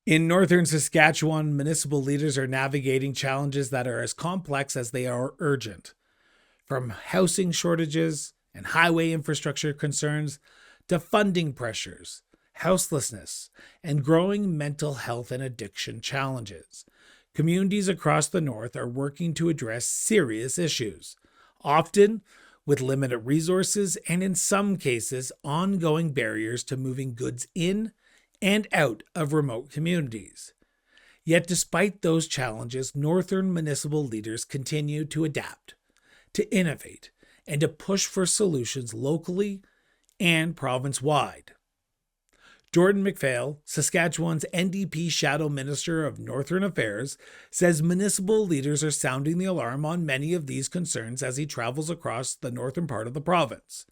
In Northern Saskatchewan, municipal leaders are navigating challenges that are as complex as they are urgent. From housing shortages and highway infrastructure concerns to funding pressures, houselessness, and growing mental health and addiction challenges, communities across the North are working to address serious issues, often with limited resources and, in some cases, ongoing barriers to moving goods in and out of remote communities. Yet, despite those challenges, Northern municipal leaders continue to adapt, to innovate, and to push for solutions locally and province-wide. Jordan McPhail, Saskatchewan's NDP Shadow Minister of Northern Affairs, says municipal leaders are sounding the alarm on many of these concerns as he travels across the northern part of the province,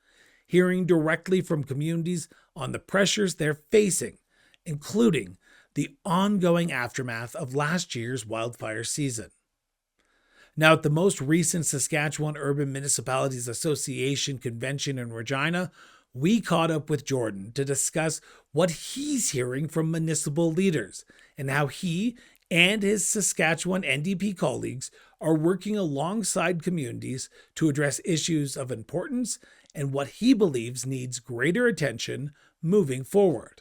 hearing directly from communities on the pressures they're facing, including the ongoing aftermath of last year's wildfire season. Now, at the most recent Saskatchewan Urban Municipalities Association convention in Regina, we caught up with Jordan to discuss what he's hearing from municipal leaders and how he and his Saskatchewan NDP colleagues are working alongside communities to address issues of importance and what he believes needs greater attention moving forward.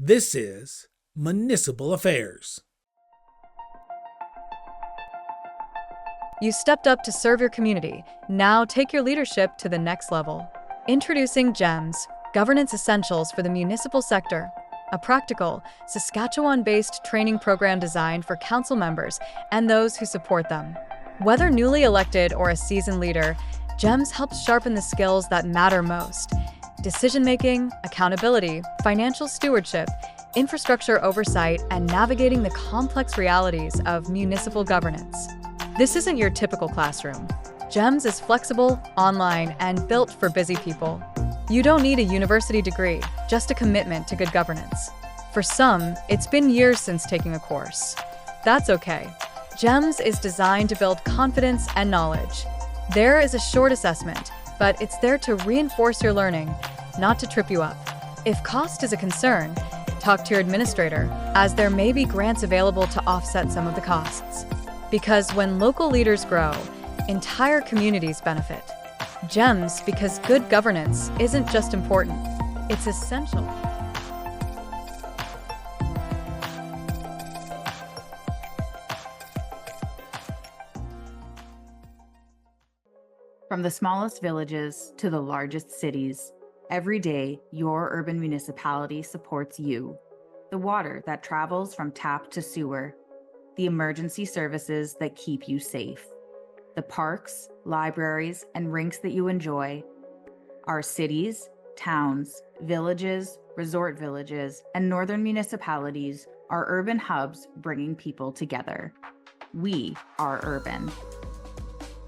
This is Municipal Affairs. You stepped up to serve your community. Now take your leadership to the next level. Introducing GEMS, Governance Essentials for the Municipal Sector, a practical, Saskatchewan-based training program designed for council members and those who support them. Whether newly elected or a seasoned leader, GEMS helps sharpen the skills that matter most: decision-making, accountability, financial stewardship, infrastructure oversight, and navigating the complex realities of municipal governance. This isn't your typical classroom. GEMS is flexible, online, and built for busy people. You don't need a university degree, just a commitment to good governance. For some, it's been years since taking a course. That's okay. GEMS is designed to build confidence and knowledge. There is a short assessment, but it's there to reinforce your learning, not to trip you up. If cost is a concern, talk to your administrator, as there may be grants available to offset some of the costs. Because when local leaders grow, entire communities benefit. GEMS, because good governance isn't just important, it's essential. From the smallest villages to the largest cities, every day your urban municipality supports you. The water that travels from tap to sewer, the emergency services that keep you safe, the parks, libraries, and rinks that you enjoy. Our cities, towns, villages, resort villages, and northern municipalities are urban hubs bringing people together. We are urban.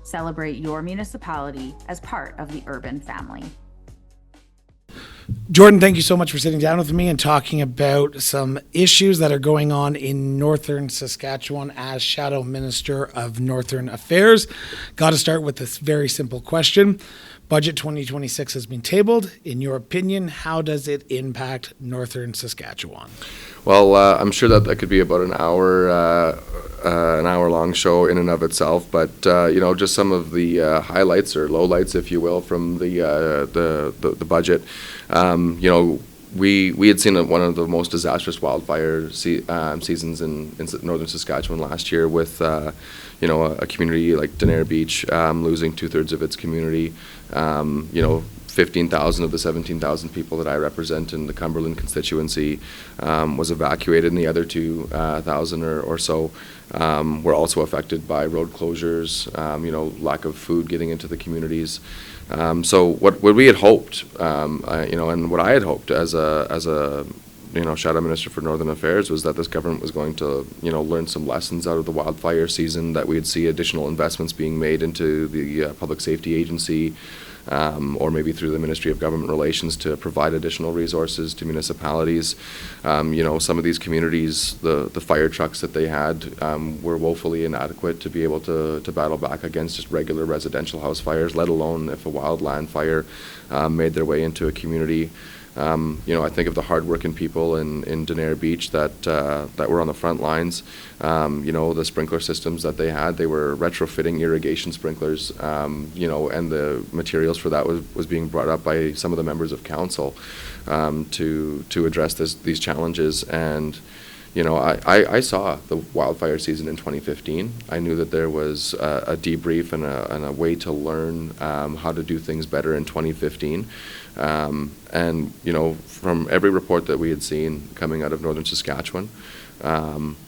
Celebrate your municipality as part of the urban family. Jordan, thank you so much for sitting down with me and talking about some issues that are going on in Northern Saskatchewan as Shadow Minister of Northern Affairs. Got to start with this very simple question. Budget 2026 has been tabled. In your opinion, how does it impact Northern Saskatchewan? Well, I'm sure that could be about an hour-long show in and of itself. But just some of the highlights or lowlights, if you will, from the budget. We had seen one of the most disastrous wildfire seasons in northern Saskatchewan last year with a community like Denair Beach losing 2/3 of its community. 15,000 of the 17,000 people that I represent in the Cumberland constituency was evacuated, and the other 2,000 or so were also affected by road closures, lack of food getting into the communities. So what we had hoped, and what I had hoped as a Shadow Minister for Northern Affairs was that this government was going to, learn some lessons out of the wildfire season, that we'd see additional investments being made into the Public Safety Agency, or maybe through the Ministry of Government Relations to provide additional resources to municipalities. Some of these communities, the fire trucks that they had were woefully inadequate to be able to battle back against just regular residential house fires, let alone if a wildland fire made their way into a community. I think of the hardworking people in Denair Beach that were on the front lines. The sprinkler systems that they had, they were retrofitting irrigation sprinklers, and the materials for that was being brought up by some of the members of council to address these challenges. And I saw the wildfire season in 2015. I knew that there was a debrief and a way to learn how to do things better in 2015. And from every report that we had seen coming out of Northern Saskatchewan,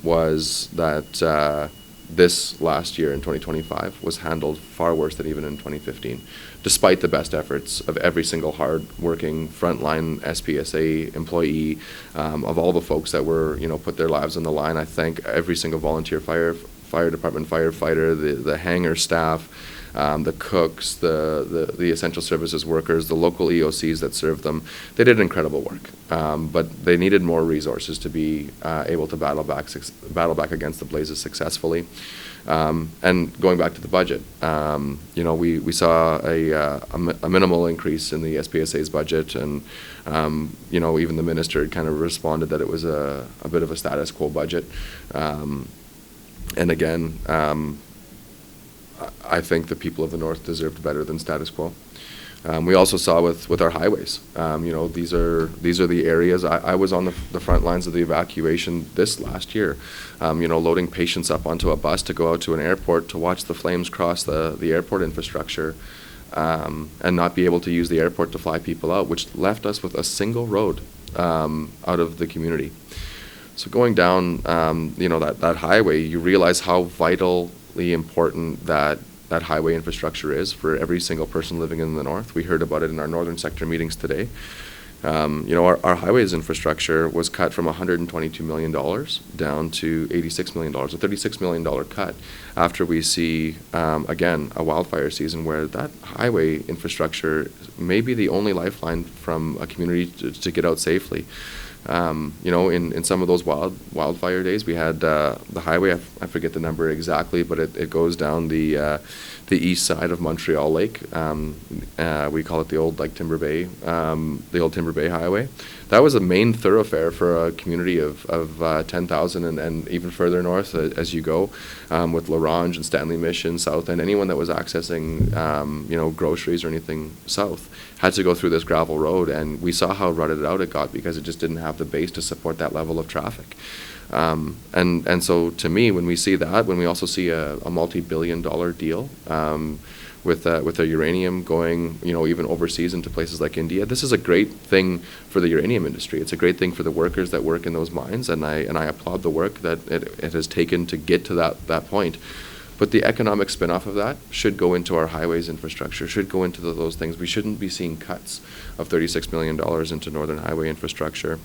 was that this last year in 2025 was handled far worse than even in 2015, despite the best efforts of every single hard-working frontline SPSA employee, of all the folks that were, put their lives on the line. I thank every single volunteer fire department firefighter, the hangar staff, the cooks, the essential services workers, the local EOCs that serve them. They did incredible work, but they needed more resources to be able to battle back against the blazes successfully. And going back to the budget, we saw a minimal increase in the SPSA's budget, and even the minister kind of responded that it was a bit of a status quo budget. And again, I think the people of the North deserved better than status quo. We also saw with our highways. These are the areas. I was on the front lines of the evacuation this last year. Loading patients up onto a bus to go out to an airport to watch the flames cross the airport infrastructure, and not be able to use the airport to fly people out, which left us with a single road out of the community. So going down, that highway, you realize how vitally important that highway infrastructure is for every single person living in the North. We heard about it in our Northern Sector meetings today. Our highways infrastructure was cut from $122 million down to $86 million, a $36 million cut, after we see, again, a wildfire season where that highway infrastructure may be the only lifeline from a community to get out safely. In some of those wildfire days, we had the highway. I forget the number exactly, but it goes down the east side of Montreal Lake. We call it the old Timber Bay, the old Timber Bay Highway. That was a main thoroughfare for a community of 10,000 and even further north as you go, with LaRange and Stanley Mission South, and anyone that was accessing groceries or anything south had to go through this gravel road, and we saw how rutted out it got because it just didn't have the base to support that level of traffic. And so to me, when we see that, when we also see a multi-billion-dollar deal with the uranium going, even overseas into places like India, this is a great thing for the uranium industry. It's a great thing for the workers that work in those mines, and I applaud the work that it has taken to get to that point. But the economic spin-off of that should go into our highways infrastructure, should go into those things. We shouldn't be seeing cuts of $36 million into Northern Highway infrastructure.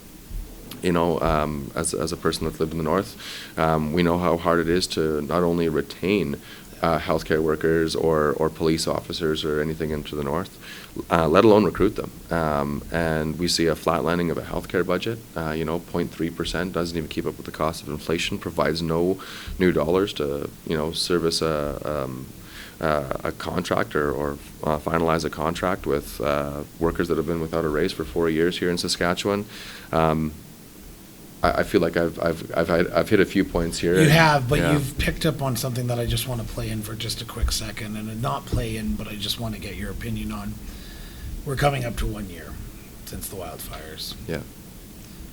As a person that's lived in the North, we know how hard it is to not only retain healthcare workers or police officers or anything into the North, let alone recruit them. And we see a flatlining of a healthcare budget. 0.3% doesn't even keep up with the cost of inflation, provides no new dollars to service a contract or finalize a contract with workers that have been without a raise for 4 years here in Saskatchewan. I feel like I've hit a few points here. You have, but yeah. You've picked up on something that I just want to play in for just a quick second, and not play in, but I just want to get your opinion on. We're coming up to 1 year since the wildfires. Yeah.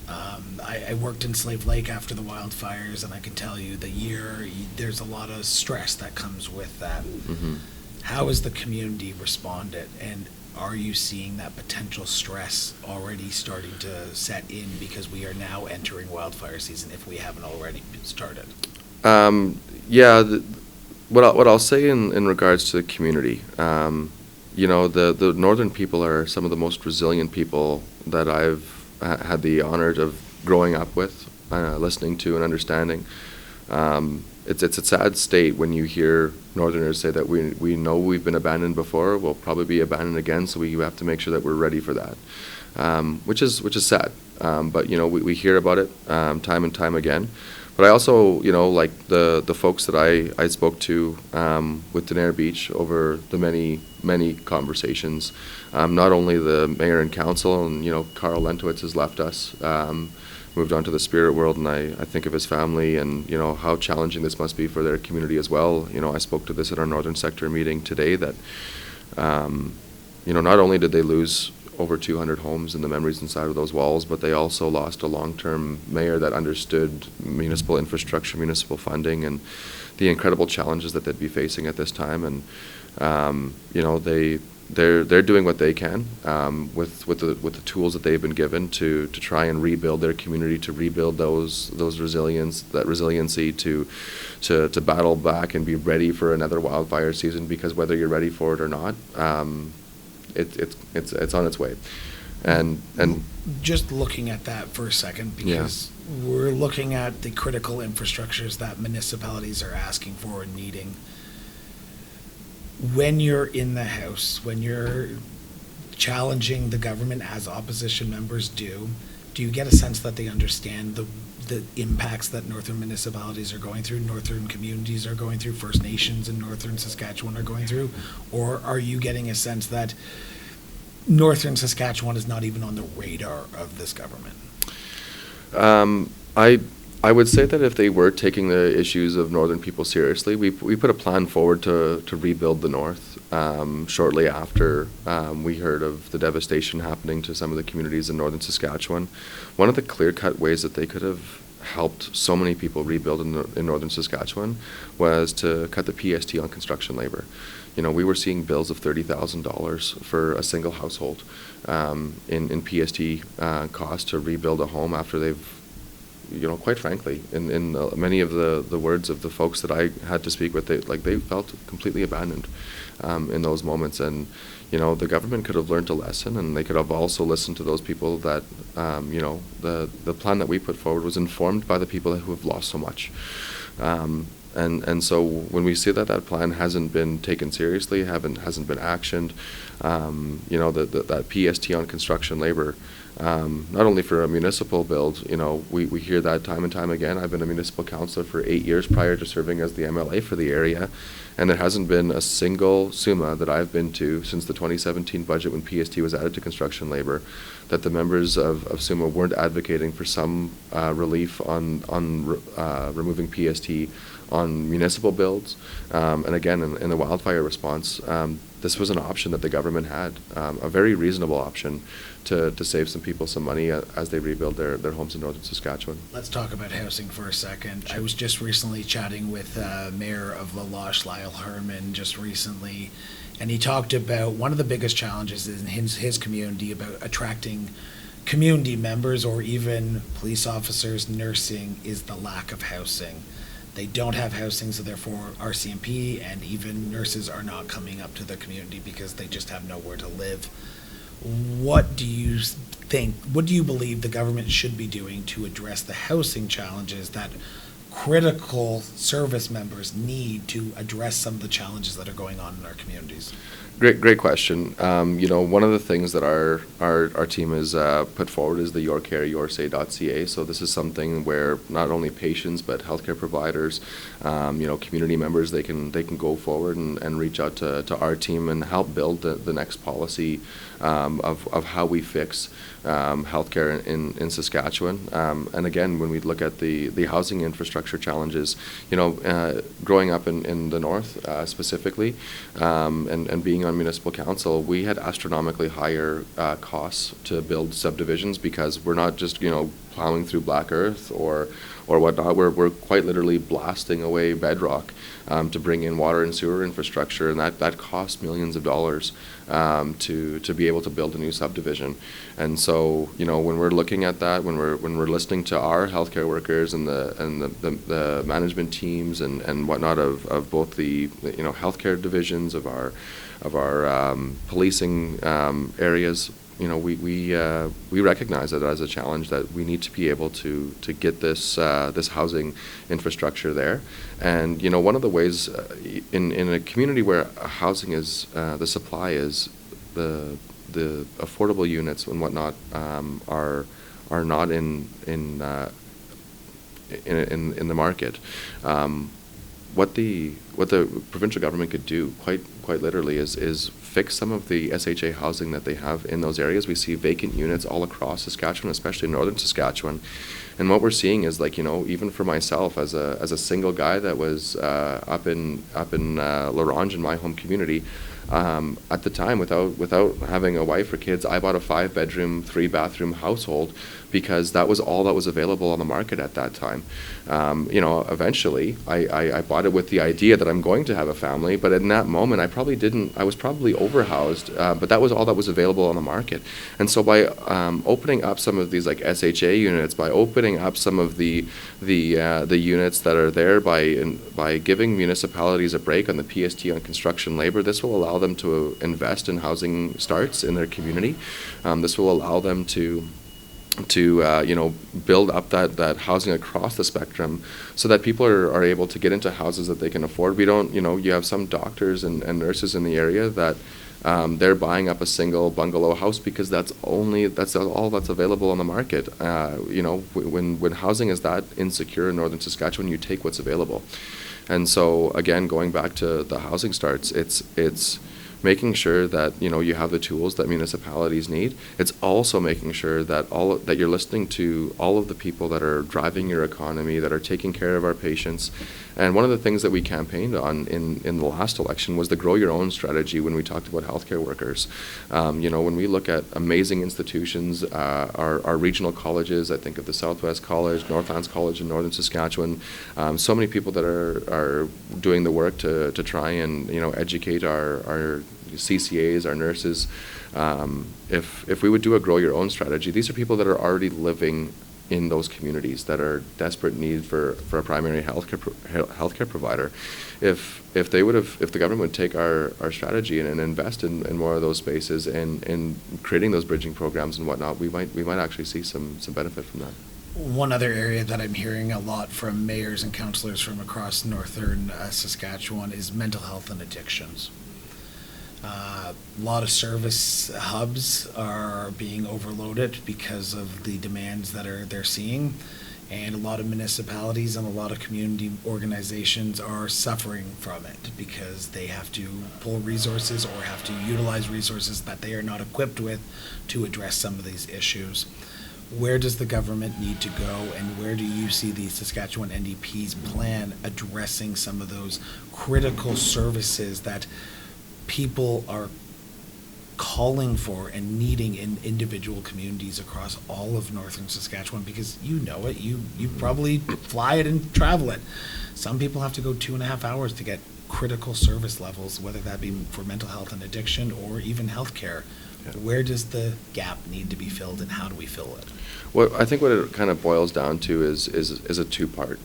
I worked in Slave Lake after the wildfires, and I can tell you there's a lot of stress that comes with that. Mm-hmm. How has the community responded, and are you seeing that potential stress already starting to set in because we are now entering wildfire season if we haven't already started? What I'll say in regards to the community, the northern people are some of the most resilient people that I've had the honor of growing up with, listening to and understanding. It's a sad state when you hear Northerners say that we know we've been abandoned before, we'll probably be abandoned again, so we have to make sure that we're ready for that, which is sad. But we hear about it time and time again. But I also, like the folks that I spoke to with Denair Beach over the many conversations, not only the mayor and council, and Carl Lentowitz has left us, moved on to the spirit world, and I think of his family and how challenging this must be for their community as well. I spoke to this at our Northern Sector meeting today that not only did they lose over 200 homes and the memories inside of those walls, but they also lost a long-term mayor that understood municipal infrastructure, municipal funding, and the incredible challenges that they'd be facing at this time. And they're doing what they can with the tools that they've been given to try and rebuild their community, to rebuild that resiliency, to battle back and be ready for another wildfire season. Because whether you're ready for it or not, it's on its way. And just looking at that for a second, because we're looking at the critical infrastructures that municipalities are asking for and needing. When you're in the House, when you're challenging the government, as opposition members do you get a sense that they understand the impacts that northern municipalities are going through, northern communities are going through, First Nations in northern Saskatchewan are going through? Or are you getting a sense that northern Saskatchewan is not even on the radar of this government? I would say that if they were taking the issues of northern people seriously, we put a plan forward to rebuild the north shortly after we heard of the devastation happening to some of the communities in northern Saskatchewan. One of the clear-cut ways that they could have helped so many people rebuild in northern Saskatchewan was to cut the PST on construction labor. We were seeing bills of $30,000 for a single household in PST cost to rebuild a home after they've, quite frankly, in many of the words of the folks that I had to speak with, they felt completely abandoned in those moments. And the government could have learned a lesson, and they could have also listened to those people that the plan that we put forward was informed by the people who have lost so much. And so when we see that plan hasn't been taken seriously, hasn't been actioned, that PST on construction labor, not only for a municipal build, we hear that time and time again. I've been a municipal councillor for 8 years prior to serving as the MLA for the area, and there hasn't been a single SUMA that I've been to since the 2017 budget, when PST was added to construction labor, that the members of SUMA weren't advocating for some relief on removing PST on municipal builds. And again, in the wildfire response, this was an option that the government had, a very reasonable option to save some people some money as they rebuild their homes in northern Saskatchewan. Let's talk about housing for a second. Sure. I was just recently chatting with Mayor of La Loche, Lyle Herman, just recently, and he talked about one of the biggest challenges in his community about attracting community members or even police officers, nursing, is the lack of housing. They don't have housing, so therefore RCMP and even nurses are not coming up to the community because they just have nowhere to live. What do you believe the government should be doing to address the housing challenges that critical service members need to address some of the challenges that are going on in our communities? Great question. One of the things that our team has put forward is the Your Care, YourSay.ca. So this is something where not only patients but healthcare providers, community members, they can go forward and reach out to our team and help build the next policy of how we fix healthcare in Saskatchewan. And again, when we look at the housing infrastructure challenges, growing up in the north specifically, and being on municipal council, we had astronomically higher costs to build subdivisions because we're not just plowing through black earth or whatnot. We're quite literally blasting away bedrock to bring in water and sewer infrastructure, and that costs millions of dollars to be able to build a new subdivision. And so when we're looking at that, when we're listening to our healthcare workers and the management teams and whatnot of both the healthcare divisions of our policing areas, we recognize it as a challenge that we need to be able to get this housing infrastructure there. And one of the ways in a community where housing is the supply is the affordable units and whatnot are not in in the market. What the provincial government could do quite literally is fix some of the SHA housing that they have in those areas. We see vacant units all across Saskatchewan, especially Northern Saskatchewan. And what we're seeing is, like, even for myself as a single guy that was up in Larange in my home community, at the time, without having a wife or kids, I bought a 5-bedroom, 3-bathroom household because that was all that was available on the market at that time. Eventually, I bought it with the idea that I'm going to have a family, but in that moment, I was probably overhoused, but that was all that was available on the market. And so by opening up some of these like SHA units, by opening up some of the units that are there, by giving municipalities a break on the PST on construction labor, this will allow them to invest in housing starts in their community. This will allow them to build up that housing across the spectrum so that people are able to get into houses that they can afford. We don't, you have some doctors and nurses in the area that they're buying up a single bungalow house because that's all that's available on the market. When housing is that insecure in Northern Saskatchewan, you take what's available. And so again, going back to the housing starts, it's making sure that you have the tools that municipalities need. It's also making sure that that you're listening to all of the people that are driving your economy, that are taking care of our patients. And one of the things that we campaigned on in the last election was the grow your own strategy when we talked about healthcare workers. When we look at amazing institutions, our regional colleges, I think of the Southwest College, Northlands College in Northern Saskatchewan, so many people that are doing the work to try and educate our CCAs, our nurses. If we would do a grow your own strategy, these are people that are already living in those communities that are desperate need for a primary healthcare provider. If the government would take our strategy and invest in more of those spaces and creating those bridging programs and whatnot, we might actually see some benefit from that. One other area that I'm hearing a lot from mayors and councillors from across northern Saskatchewan is mental health and addictions. A lot of service hubs are being overloaded because of the demands that they're seeing, and a lot of municipalities and a lot of community organizations are suffering from it because they have to pull resources or have to utilize resources that they are not equipped with to address some of these issues. Where does the government need to go, and where do you see the Saskatchewan NDP's plan addressing some of those critical services that people are calling for and needing in individual communities across all of northern Saskatchewan? Because you know it, you probably fly it and travel it. Some people have to go 2.5 hours to get critical service levels, whether that be for mental health and addiction or even healthcare. Yeah. Where does the gap need to be filled, and how do we fill it? Well, I think what it kind of boils down to is a two-part.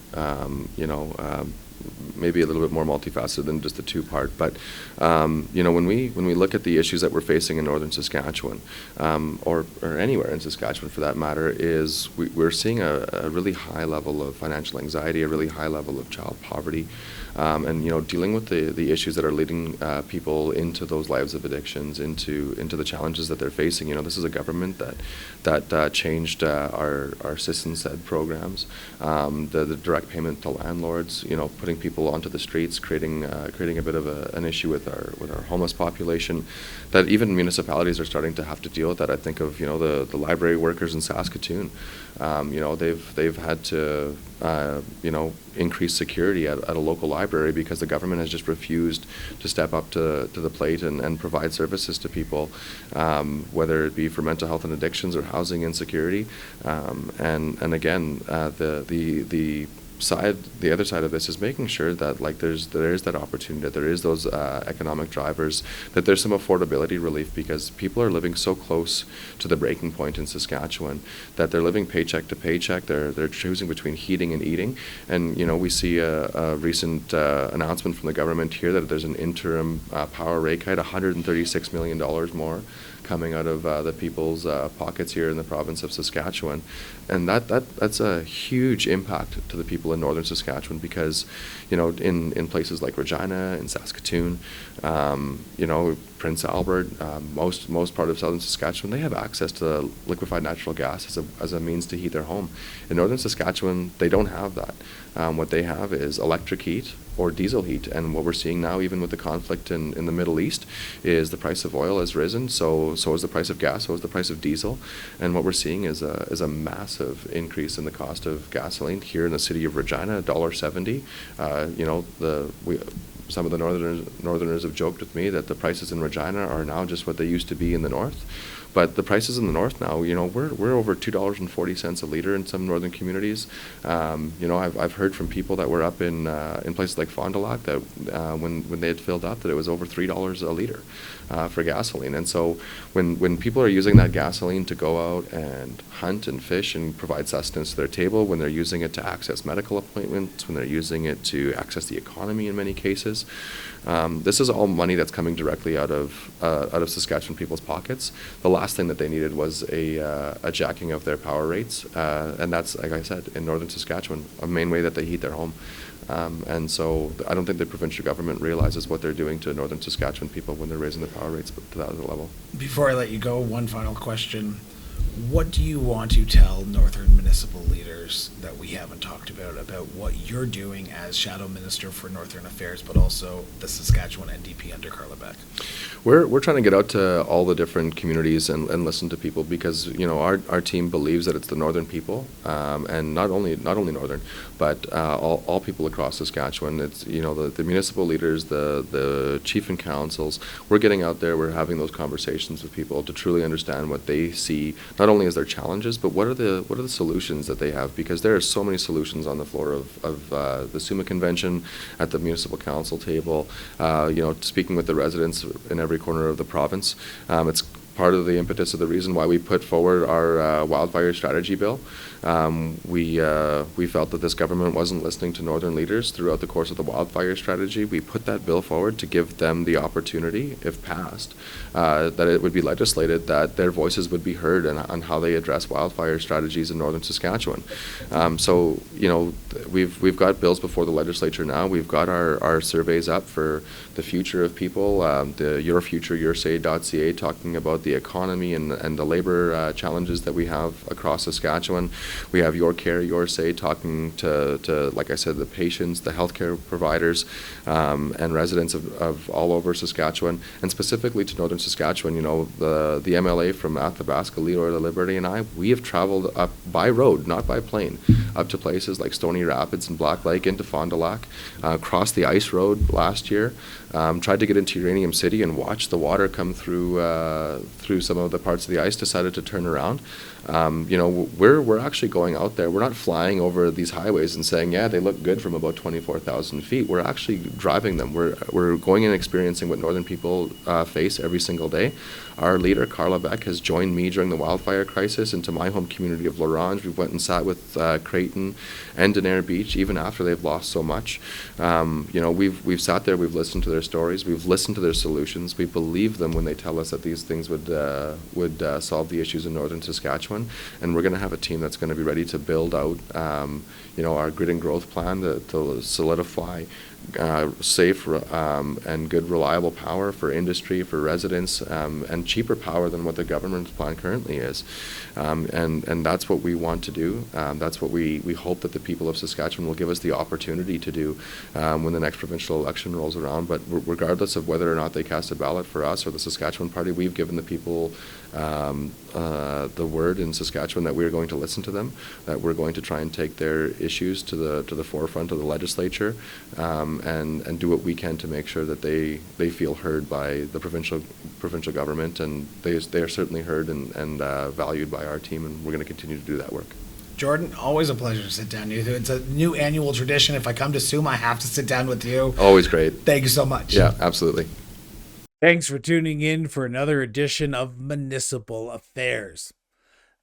Maybe a little bit more multifaceted than just a two-part. But when we look at the issues that we're facing in northern Saskatchewan, or anywhere in Saskatchewan for that matter, is we're seeing a really high level of financial anxiety, a really high level of child poverty, and dealing with the issues that are leading people into those lives of addictions, into the challenges that they're facing. This is a government that changed our citizens ed programs, the direct payment to landlords, putting people onto the streets, creating a bit of an issue with our homeless population, that even municipalities are starting to have to deal with that. I think of the library workers in Saskatoon. They've had to increase security at a local library because the government has just refused to step up to the plate and provide services to people, whether it be for mental health and addictions or housing insecurity. And again, the other side of this is making sure that there is that opportunity, that there is those economic drivers, that there's some affordability relief, because people are living so close to the breaking point in Saskatchewan that they're living paycheck to paycheck. They're choosing between heating and eating, and we see a recent announcement from the government here that there's an interim power rate cut, $136 million more coming out of the people's pockets here in the province of Saskatchewan. And that's a huge impact to the people in Northern Saskatchewan because, in places like Regina and Saskatoon, Prince Albert, most part of Southern Saskatchewan, they have access to liquefied natural gas as a means to heat their home. In Northern Saskatchewan, they don't have that. What they have is electric heat or diesel heat, and what we're seeing now, even with the conflict in the Middle East, is the price of oil has risen. So is the price of gas. So is the price of diesel, and what we're seeing is a massive increase in the cost of gasoline here in the city of Regina, $1.70. Some of the northerners have joked with me that the prices in Regina are now just what they used to be in the north. But the prices in the north now, we're over $2.40 a liter in some northern communities. I've heard from people that were up in places like Fond du Lac that when they had filled up that it was over $3 a liter for gasoline. And so when people are using that gasoline to go out and hunt and fish and provide sustenance to their table, when they're using it to access medical appointments, when they're using it to access the economy in many cases, this is all money that's coming directly out of Saskatchewan people's pockets. The last thing that they needed was a jacking of their power rates, and that's, like I said, in Northern Saskatchewan, a main way that they heat their home. And so I don't think the provincial government realizes what they're doing to Northern Saskatchewan people when they're raising the power rates to that other level. Before I let you go, one final question. What do you want to tell Northern municipal leaders that we haven't talked about what you're doing as Shadow Minister for Northern Affairs, but also the Saskatchewan NDP under Carla Beck? We're trying to get out to all the different communities and listen to people because our team believes that it's the northern people, and not only northern, but all people across Saskatchewan. It's the municipal leaders, the chief and councils. We're getting out there. We're having those conversations with people to truly understand what they see, not only as their challenges, but what are the solutions that they have, because there are so many solutions on the floor of the SUMA convention, at the municipal council table, speaking with the residents in every corner of the province. It's part of the impetus of the reason why we put forward our wildfire strategy bill. We felt that this government wasn't listening to northern leaders throughout the course of the wildfire strategy. We put that bill forward to give them the opportunity, if passed, that it would be legislated, that their voices would be heard on how they address wildfire strategies in northern Saskatchewan. We've got bills before the legislature now. We've got our surveys up for the future of people, the Your Future, YourSay.ca, talking about the economy and the labor challenges that we have across Saskatchewan. We have Your Care, Your Say, talking to like I said, the patients, the healthcare providers, and residents of all over Saskatchewan, and specifically to Northern Saskatchewan. The MLA from Athabasca, Leroy La Liberty, and I, we have traveled up by road, not by plane, up to places like Stony Rapids and Black Lake, into Fond du Lac, crossed the ice road last year, tried to get into Uranium City and watch the water come through some of the parts of the ice, decided to turn around. We're actually going out there. We're not flying over these highways and saying, yeah, they look good from about 24,000 feet. We're actually driving them. We're going and experiencing what northern people face every single day. Our leader, Carla Beck, has joined me during the wildfire crisis into my home community of L'Orange. We went and sat with Creighton and Denair Beach, even after they've lost so much. We've sat there, we've listened to their stories, we've listened to their solutions. We believe them when they tell us that these things would solve the issues in northern Saskatchewan. And we're going to have a team that's going to be ready to build out, our grid and growth plan to solidify safe and good, reliable power for industry, for residents, and cheaper power than what the government's plan currently is. And that's what we want to do. That's what we hope that the people of Saskatchewan will give us the opportunity to do when the next provincial election rolls around. But regardless of whether or not they cast a ballot for us or the Saskatchewan Party, we've given the people the word in Saskatchewan that we're going to listen to them, that we're going to try and take their issues to the forefront of the legislature, and do what we can to make sure that they feel heard by the provincial government, and they are certainly heard and valued by our team, and we're going to continue to do that work. Jordan, always a pleasure to sit down with you. It's a new annual tradition. If I come to SUMA, I have to sit down with you. Always great. Thank you so much. Yeah, absolutely. Thanks for tuning in for another edition of Municipal Affairs.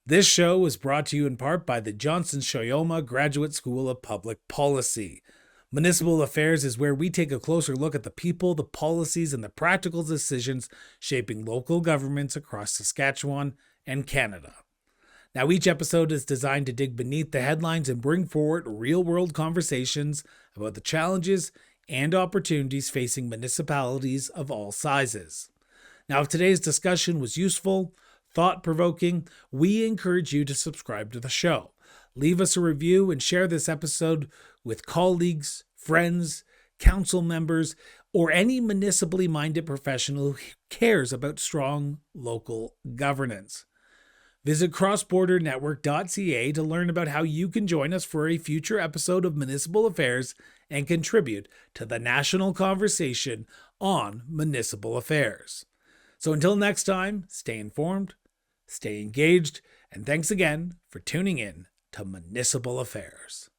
This show was brought to you in part by the Johnson Shoyoma Graduate School of Public Policy. Municipal Affairs is where we take a closer look at the people, the policies, and the practical decisions shaping local governments across Saskatchewan and Canada. Now, each episode is designed to dig beneath the headlines and bring forward real-world conversations about the challenges and opportunities facing municipalities of all sizes. Now, if today's discussion was useful, thought-provoking, we encourage you to subscribe to the show. Leave us a review and share this episode with colleagues, friends, council members, or any municipally minded professional who cares about strong local governance. Visit crossbordernetwork.ca to learn about how you can join us for a future episode of Municipal Affairs and contribute to the national conversation on municipal affairs. So until next time, stay informed, stay engaged, and thanks again for tuning in to Municipal Affairs.